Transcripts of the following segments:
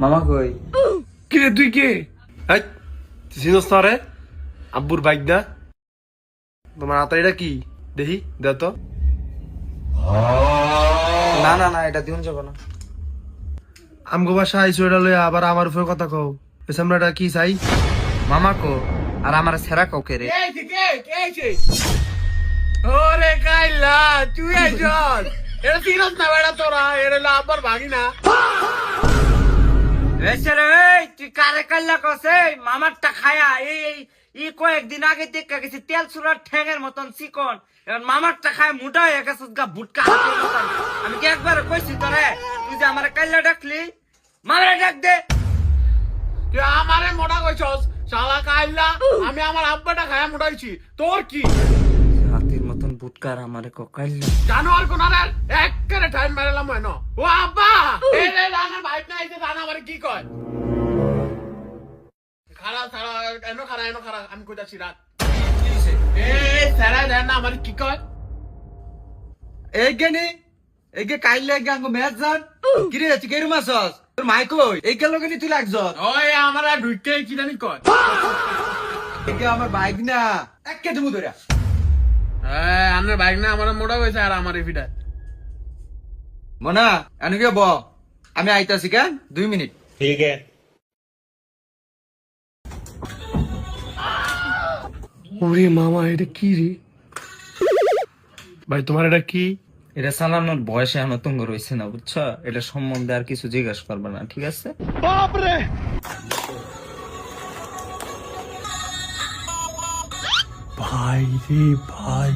মামা কই? কি রে তুই কে? এই চিনস না রে? আব্বুর বাইক দা। তোমার হাতে এটা কি দেখি দে তো। না না না, এটা দিন যাব না। আমগো বাসা আইসো এটা লইয়া আবার আমার উপরে কথা কও। এসে আমরা এটা কি চাই? মামা কো আর আমার সেরা কাউকে রে। ওরে কাইলা তুই আইছস। এটা চিনস না বেটা তোরা, এটা হলো আব্বার ভাগিনা। তুই কারে কাল্লা কসে মামারটা খায়া এই কয়েকদিন আগে দেখা গেছি তেল চুরার ঠ্যাঙের মতন চিকন, এখন মামারটা খায় মোটা হয়ে গেছে ভুটকা হাতের মতন। আমি কি একবার কইছি তোরে তুই যে আমার কাল্লা ডাকলি, মামারে ডাক দে। তুই আমারে মোটা কইছস শালা কাইলা, আমি আমার আব্বাটা খায়া মোটাইছি, তোর কি? হাতির মতন ভুটকার আমারে কাল্লা জানোয়ার কোনার একবারে টাইম মারলাম হয় না। ও আব্বা এই রে রানার ভাই না আইছে, রানা আমারে কি কয়? খাড়া খাড়া এনো খাড়া আমি কইতাছি রাত। এই সারা দেন না আমারে কি কয়? এই গেনি এই গে কাইলে গাঙ্গ ম্যাচ জান কি রে তুই কেরু মাছস তোর মাই কই এই গেল গেনি তুই লাগছ ওই আমারা ঢুকে কি জানি কয়? এই গে আমার বাইক না এক্কে তুমি ধরে এই আনের বাইক না আমার মোটা কইছে আর আমার এফিটা। মনা এনুকে ব আমি আইতাছি কেন 2 মিনিট। ठीक है। ওরে মামা এটা কি রে? ভাই তোমার এটা কি? এটা চালানোর বয়সে এখন তুঙ্গ রয়েছে না বুঝছো, এটা সম্বন্ধে আর কিছু জিজ্ঞাসা করবে না, ঠিক আছে? ভাই রে ভাই।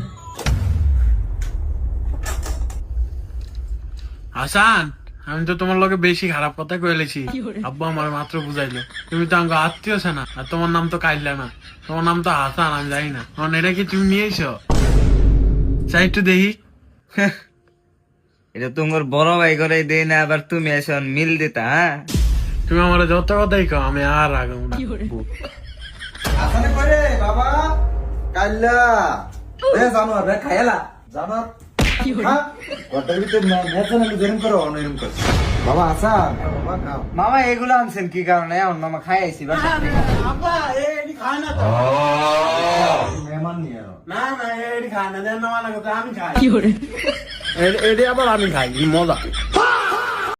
হাসান আমি তো তোমার লগে বেশি খারাপ কথা কইলেছি। আব্বু আমার মাত্র বুঝাইলো তুমি তো আমাকে আত্মীয় না, আর তোমার নাম তো কাইলা না, তোমার নাম তো হাসান, আমি জানি না। কারণ এটা কি তুমি নিয়ে এসো? চাই একটু দেখি। এটা তোমার বড় ভাই করে দেই না, আবার তুমি এসে মিল দিতা। হ্যাঁ তুমি আমার যত কথাই কও আমি আর আগাম না। আসানে করে বাবা কাল্লা এ জানোয়ার রে খাইলা জানোয়ার হ্যাঁ ওটার ভিতর ম্যাচ না জেরম করো অনরম করো বাবা আসান বাবা খাও। মামা এগুলো আনছেন কি কারণে? এখন মামা খাই আইছি বাস আব্বা এই খায় না তো। মেহমান নিয়ে না না এই খায় না, দেন না মানা কথা আমি খাই। কি করে? এডি আবার আমি খাই, মজা।